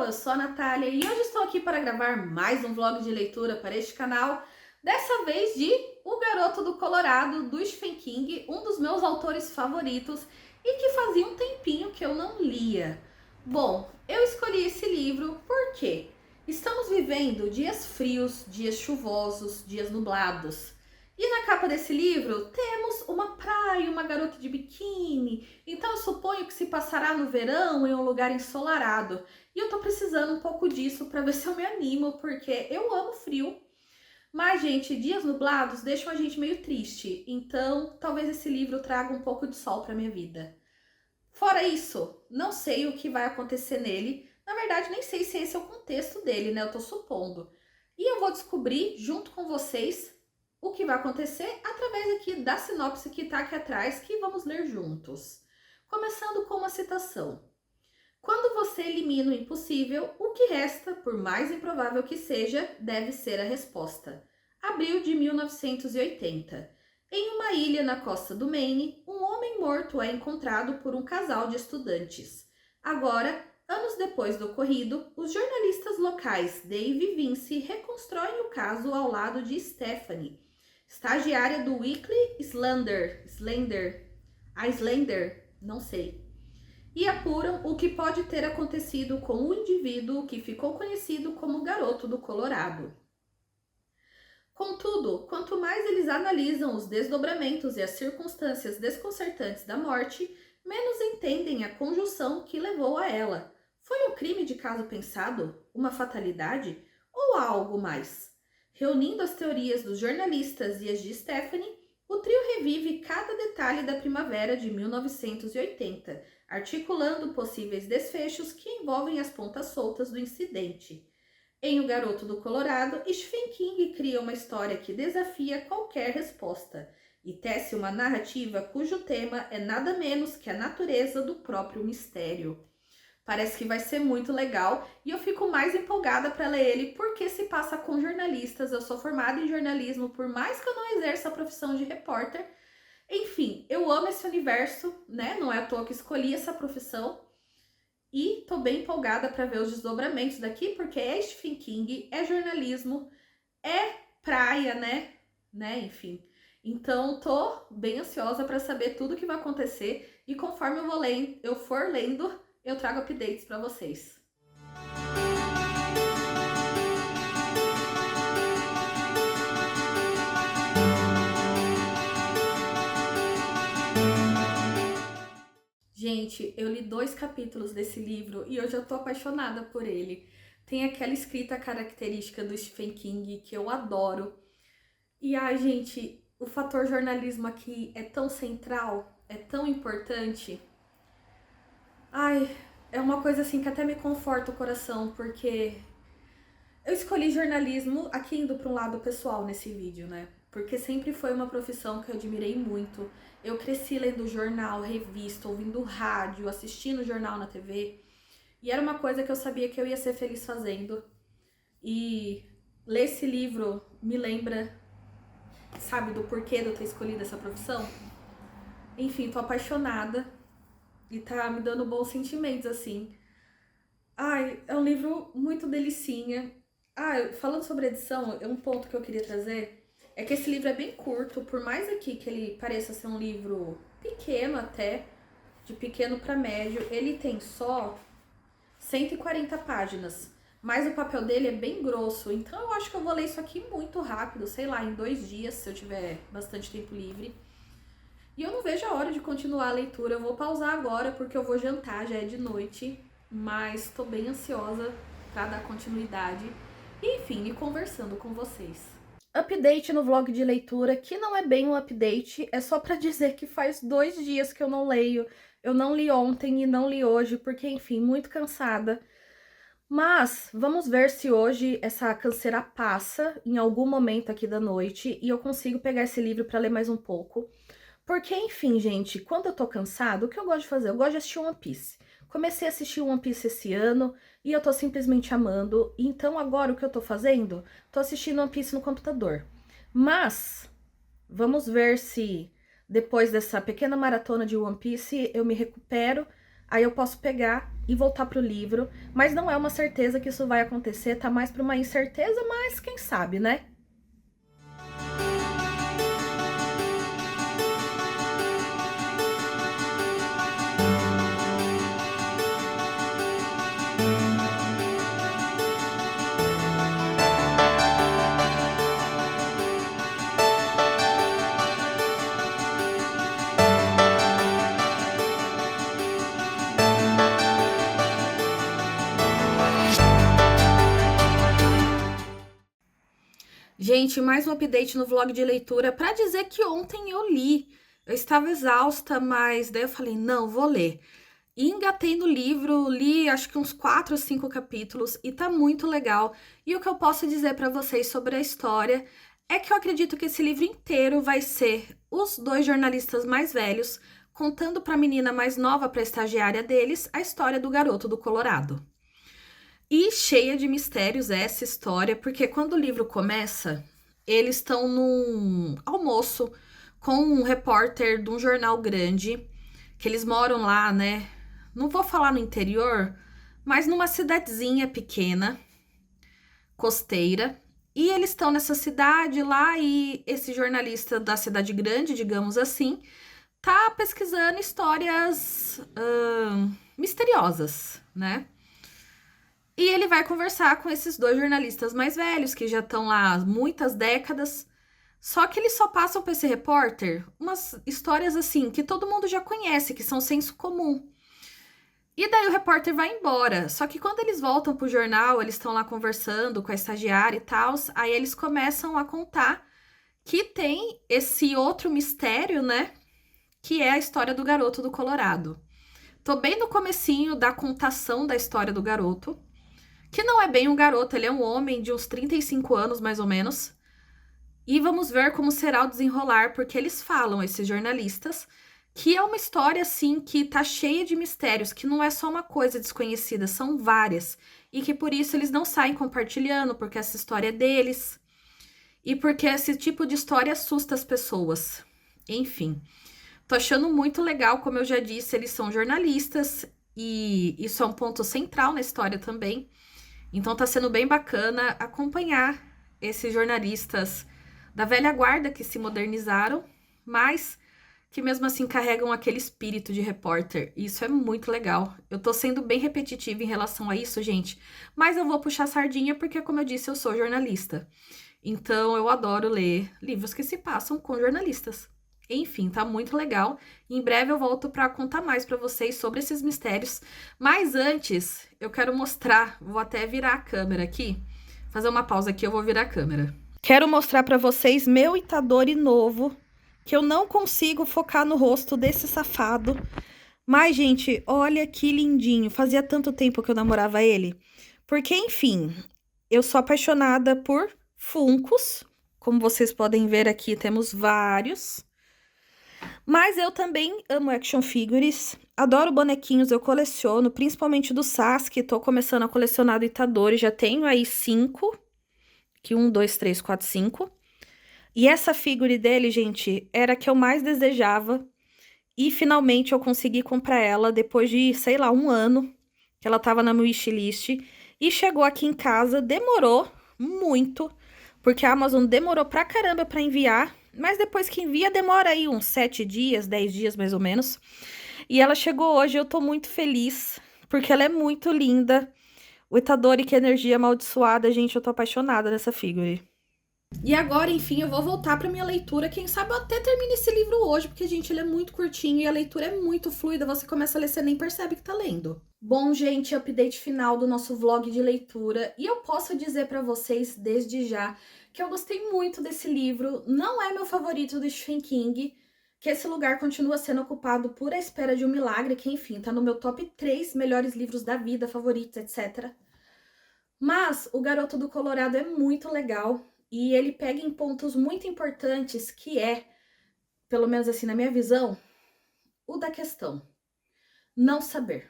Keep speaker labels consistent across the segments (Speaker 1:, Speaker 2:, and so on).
Speaker 1: eu sou a Natália e hoje estou aqui para gravar mais um vlog de leitura para este canal, dessa vez de O Garoto do Colorado, do Stephen King, um dos meus autores favoritos e que fazia um tempinho que eu não lia. Bom, eu escolhi esse livro porque estamos vivendo dias frios, dias chuvosos, dias nublados. E na capa desse livro temos uma praia, uma garota de biquíni, então eu suponho que se passará no verão em um lugar ensolarado. E eu tô precisando um pouco disso para ver se eu me animo, porque eu amo frio. Mas, gente, dias nublados deixam a gente meio triste, então talvez esse livro traga um pouco de sol para minha vida. Fora isso, não sei o que vai acontecer nele. Na verdade, nem sei se esse é o contexto dele, né? Eu tô supondo. E eu vou descobrir junto com vocês o que vai acontecer através aqui da sinopse que tá aqui atrás, que vamos ler juntos. Começando com uma citação. Quando você elimina o impossível, o que resta, por mais improvável que seja, deve ser a resposta. Abril de 1980. Em uma ilha na costa do Maine, um homem morto é encontrado por um casal de estudantes. Agora, anos depois do ocorrido, os jornalistas locais Dave e Vince reconstroem o caso ao lado de Stephanie, estagiária do Weekly Slender, não sei, e apuram o que pode ter acontecido com o indivíduo que ficou conhecido como Garoto do Colorado. Contudo, quanto mais eles analisam os desdobramentos e as circunstâncias desconcertantes da morte, menos entendem a conjunção que levou a ela. Foi um crime de caso pensado? Uma fatalidade? Ou há algo mais? Reunindo as teorias dos jornalistas e as de Stephanie, o trio revive cada detalhe da primavera de 1980, articulando possíveis desfechos que envolvem as pontas soltas do incidente. Em O Garoto do Colorado, Stephen King cria uma história que desafia qualquer resposta e tece uma narrativa cujo tema é nada menos que a natureza do próprio mistério. Parece que vai ser muito legal e eu fico mais empolgada para ler ele porque se passa com jornalistas. Eu sou formada em jornalismo, por mais que eu não exerça a profissão de repórter. Enfim, eu amo esse universo, né? Não é à toa que escolhi essa profissão. E tô bem empolgada para ver os desdobramentos daqui, porque é Stephen King, é jornalismo, é praia, né? Enfim. Então, tô bem ansiosa para saber tudo o que vai acontecer e conforme eu for lendo, eu trago updates para vocês. Gente, eu li 2 capítulos desse livro e eu já tô apaixonada por ele. Tem aquela escrita característica do Stephen King que eu adoro. E ai, gente, o fator jornalismo aqui é tão central, é tão importante. Ai, é uma coisa assim que até me conforta o coração, porque eu escolhi jornalismo, aqui indo para um lado pessoal nesse vídeo, né? Porque sempre foi uma profissão que eu admirei muito. Eu cresci lendo jornal, revista, ouvindo rádio, assistindo jornal na TV. E era uma coisa que eu sabia que eu ia ser feliz fazendo. E ler esse livro me lembra, sabe, do porquê de eu ter escolhido essa profissão. Enfim, tô apaixonada e tá me dando bons sentimentos, assim. Ai, é um livro muito delicinha. Falando sobre edição, um ponto que eu queria trazer é que esse livro é bem curto, por mais aqui que ele pareça ser um livro pequeno até, de pequeno para médio, ele tem só 140 páginas, mas o papel dele é bem grosso, então eu acho que eu vou ler isso aqui muito rápido, sei lá, em 2 dias, se eu tiver bastante tempo livre. E eu não vejo a hora de continuar a leitura, eu vou pausar agora porque eu vou jantar, já é de noite, mas tô bem ansiosa para dar continuidade e, enfim, ir conversando com vocês. Update no vlog de leitura, que não é bem um update, é só para dizer que faz 2 dias que eu não leio. Eu não li ontem e não li hoje, porque, enfim, muito cansada. Mas vamos ver se hoje essa canseira passa em algum momento aqui da noite e eu consigo pegar esse livro para ler mais um pouco. Porque, enfim, gente, quando eu tô cansada, o que eu gosto de fazer? Eu gosto de assistir One Piece. Comecei a assistir One Piece esse ano e eu tô simplesmente amando. Então agora o que eu tô fazendo? Tô assistindo One Piece no computador. Mas vamos ver se depois dessa pequena maratona de One Piece eu me recupero aí eu posso pegar e voltar pro livro, mas não é uma certeza que isso vai acontecer, tá mais pra uma incerteza, mas quem sabe, né? Gente, mais um update no vlog de leitura para dizer que ontem eu li. Eu estava exausta, mas daí eu falei, não, vou ler. E engatei no livro, li acho que uns 4 ou 5 capítulos e tá muito legal. E o que eu posso dizer para vocês sobre a história é que eu acredito que esse livro inteiro vai ser os dois jornalistas mais velhos contando para a menina mais nova, para a estagiária deles, a história do garoto do Colorado. E cheia de mistérios essa história, porque quando o livro começa, eles estão num almoço com um repórter de um jornal grande, que eles moram lá, né? Não vou falar no interior, mas numa cidadezinha pequena, costeira. E eles estão nessa cidade lá e esse jornalista da cidade grande, digamos assim, tá pesquisando histórias misteriosas, né? E ele vai conversar com esses dois jornalistas mais velhos, que já estão lá há muitas décadas. Só que eles só passam para esse repórter umas histórias assim, que todo mundo já conhece, que são senso comum. E daí o repórter vai embora. Só que quando eles voltam pro jornal, eles estão lá conversando com a estagiária e tal, aí eles começam a contar que tem esse outro mistério, né? Que é a história do garoto do Colorado. Tô bem no comecinho da contação da história do garoto. Que não é bem um garoto, ele é um homem de uns 35 anos, mais ou menos. E vamos ver como será o desenrolar, porque eles falam, esses jornalistas, que é uma história, assim, que tá cheia de mistérios, que não é só uma coisa desconhecida, são várias. E que por isso eles não saem compartilhando, porque essa história é deles. E porque esse tipo de história assusta as pessoas. Enfim, tô achando muito legal, como eu já disse, eles são jornalistas, e isso é um ponto central na história também. Então tá sendo bem bacana acompanhar esses jornalistas da velha guarda que se modernizaram, mas que mesmo assim carregam aquele espírito de repórter. Isso é muito legal. Eu tô sendo bem repetitiva em relação a isso, gente, mas eu vou puxar sardinha porque, como eu disse, eu sou jornalista. Então eu adoro ler livros que se passam com jornalistas. Enfim, tá muito legal. Em breve eu volto para contar mais para vocês sobre esses mistérios. Mas antes, eu quero mostrar, vou até virar a câmera aqui, fazer uma pausa aqui, eu vou virar a câmera. Quero mostrar para vocês meu Itadori novo, que eu não consigo focar no rosto desse safado. Mas, gente, olha que lindinho. Fazia tanto tempo que eu namorava ele. Porque, enfim, eu sou apaixonada por Funkos. Como vocês podem ver aqui, temos vários. Mas eu também amo action figures, adoro bonequinhos, eu coleciono, principalmente do Sasuke, tô começando a colecionar do Itadori, já tenho aí 5, que 1, 2, 3, 4, 5. E essa figure dele, gente, era a que eu mais desejava, e finalmente eu consegui comprar ela depois de, sei lá, 1 ano, que ela tava na minha wishlist, e chegou aqui em casa, demorou muito, porque a Amazon demorou pra caramba pra enviar, mas depois que envia, demora aí uns 7 dias, 10 dias mais ou menos. E ela chegou hoje, eu tô muito feliz, porque ela é muito linda. O Itadori, que é energia amaldiçoada, gente, eu tô apaixonada nessa figure. E agora, enfim, eu vou voltar pra minha leitura. Quem sabe eu até termine esse livro hoje, porque, gente, ele é muito curtinho e a leitura é muito fluida. Você começa a ler, você nem percebe que tá lendo. Bom, gente, update final do nosso vlog de leitura. E eu posso dizer pra vocês, desde já, que eu gostei muito desse livro. Não é meu favorito do Stephen King, que esse lugar continua sendo ocupado por A Espera de um Milagre, que, enfim, tá no meu top 3 melhores livros da vida, favoritos, etc. Mas O Garoto do Colorado é muito legal. E ele pega em pontos muito importantes, que é, pelo menos assim na minha visão, o da questão. Não saber.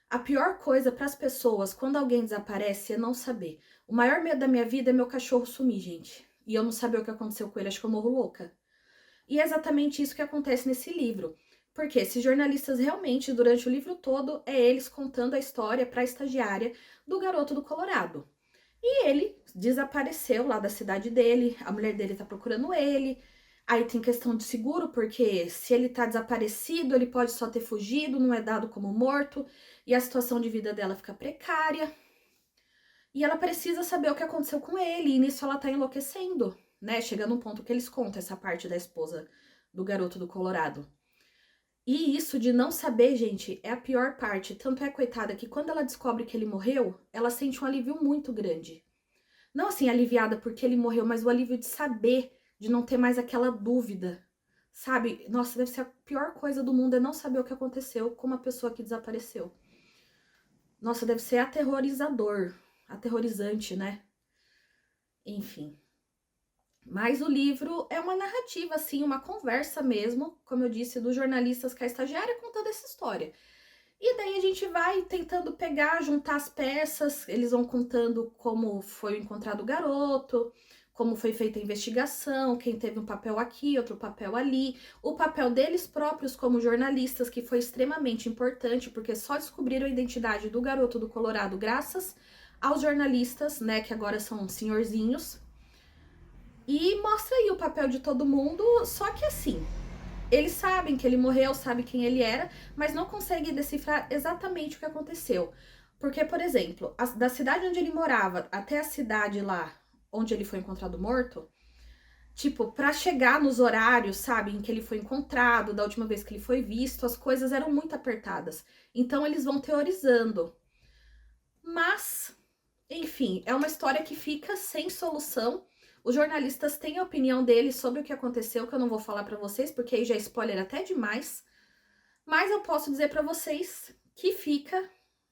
Speaker 1: A pior coisa para as pessoas quando alguém desaparece é não saber. O maior medo da minha vida é meu cachorro sumir, gente. E eu não saber o que aconteceu com ele, acho que eu morro louca. E é exatamente isso que acontece nesse livro. Porque esses jornalistas realmente, durante o livro todo, é eles contando a história para a estagiária do garoto do Colorado. E ele desapareceu lá da cidade dele, a mulher dele tá procurando ele. Aí tem questão de seguro, porque se ele tá desaparecido, ele pode só ter fugido, não é dado como morto, e a situação de vida dela fica precária. E ela precisa saber o que aconteceu com ele, e nisso ela tá enlouquecendo, né? Chegando um ponto que eles contam essa parte da esposa do garoto do Colorado. E isso de não saber, gente, é a pior parte. Tanto é, coitada, que quando ela descobre que ele morreu, ela sente um alívio muito grande. Não assim, aliviada porque ele morreu, mas o alívio de saber, de não ter mais aquela dúvida, sabe? Nossa, deve ser a pior coisa do mundo é não saber o que aconteceu com uma pessoa que desapareceu. Nossa, deve ser aterrorizador, aterrorizante, né? Enfim. Mas o livro é uma narrativa, assim, uma conversa mesmo, como eu disse, dos jornalistas com a estagiária contando essa história. E daí a gente vai tentando pegar, juntar as peças, eles vão contando como foi encontrado o garoto, como foi feita a investigação, quem teve um papel aqui, outro papel ali, o papel deles próprios como jornalistas, que foi extremamente importante, porque só descobriram a identidade do garoto do Colorado graças aos jornalistas, né, que agora são senhorzinhos. E mostra aí o papel de todo mundo, só que assim, eles sabem que ele morreu, sabem quem ele era, mas não conseguem decifrar exatamente o que aconteceu. Porque, por exemplo, da cidade onde ele morava até a cidade lá onde ele foi encontrado morto, tipo, pra chegar nos horários, sabe, em que ele foi encontrado, da última vez que ele foi visto, as coisas eram muito apertadas. Então eles vão teorizando. Mas, enfim, é uma história que fica sem solução. Os jornalistas têm a opinião deles sobre o que aconteceu, que eu não vou falar pra vocês, porque aí já é spoiler até demais. Mas eu posso dizer pra vocês que fica,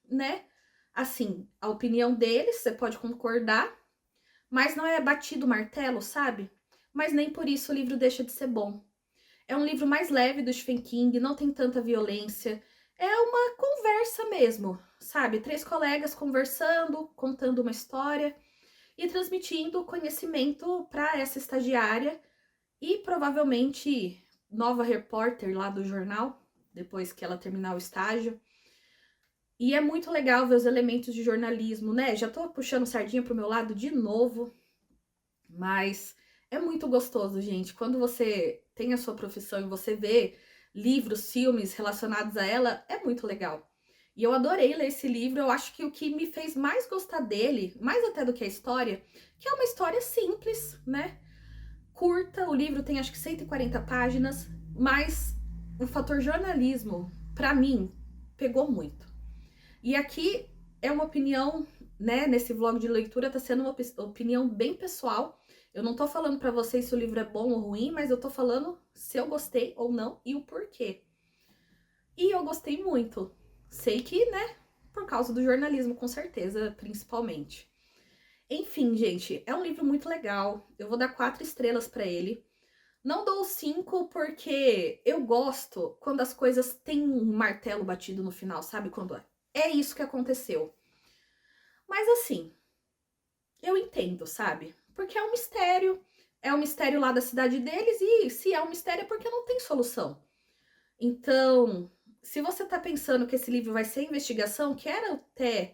Speaker 1: né, assim, a opinião deles, você pode concordar, mas não é batido o martelo, sabe? Mas nem por isso o livro deixa de ser bom. É um livro mais leve do Stephen King, não tem tanta violência. É uma conversa mesmo, sabe? 3 colegas conversando, contando uma história e transmitindo conhecimento para essa estagiária e provavelmente nova repórter lá do jornal, depois que ela terminar o estágio. E é muito legal ver os elementos de jornalismo, né? Já tô puxando sardinha pro meu lado de novo, mas é muito gostoso, gente. Quando você tem a sua profissão e você vê livros, filmes relacionados a ela, é muito legal. E eu adorei ler esse livro. Eu acho que o que me fez mais gostar dele, mais até do que a história, que é uma história simples, né? Curta, o livro tem acho que 140 páginas, mas o fator jornalismo, pra mim, pegou muito. E aqui é uma opinião, né, nesse vlog de leitura tá sendo uma opinião bem pessoal. Eu não tô falando pra vocês se o livro é bom ou ruim, mas eu tô falando se eu gostei ou não e o porquê. E eu gostei muito. Sei que, né, por causa do jornalismo, com certeza, principalmente. Enfim, gente, é um livro muito legal. Eu vou dar 4 estrelas pra ele. Não dou 5 porque eu gosto quando as coisas têm um martelo batido no final, sabe? Quando é isso que aconteceu. Mas assim, eu entendo, sabe? Porque é um mistério lá da cidade deles e se é um mistério é porque não tem solução. Então, se você tá pensando que esse livro vai ser investigação, que era até,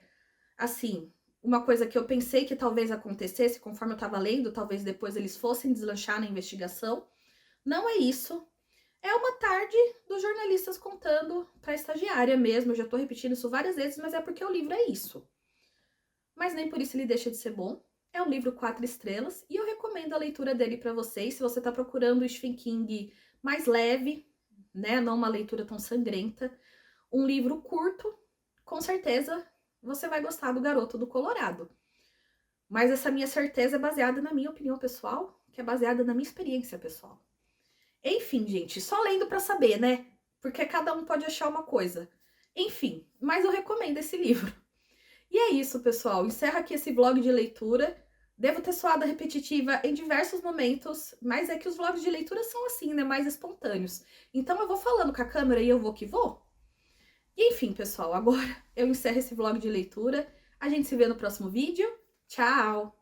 Speaker 1: assim, uma coisa que eu pensei que talvez acontecesse conforme eu tava lendo, talvez depois eles fossem deslanchar na investigação, não é isso. É uma tarde dos jornalistas contando pra estagiária mesmo, eu já tô repetindo isso várias vezes, mas é porque o livro é isso. Mas nem por isso ele deixa de ser bom. É um livro 4 estrelas e eu recomendo a leitura dele para vocês. Se você está procurando o Stephen King mais leve, né, não uma leitura tão sangrenta, um livro curto, com certeza você vai gostar do Garoto do Colorado. Mas essa minha certeza é baseada na minha opinião pessoal, que é baseada na minha experiência pessoal. Enfim, gente, só lendo para saber, né? Porque cada um pode achar uma coisa. Enfim, mas eu recomendo esse livro. E é isso, pessoal. Encerro aqui esse vlog de leitura. Devo ter soado repetitiva em diversos momentos, mas é que os vlogs de leitura são assim, né? Mais espontâneos. Então eu vou falando com a câmera e eu vou que vou. E enfim, pessoal, agora eu encerro esse vlog de leitura. A gente se vê no próximo vídeo. Tchau!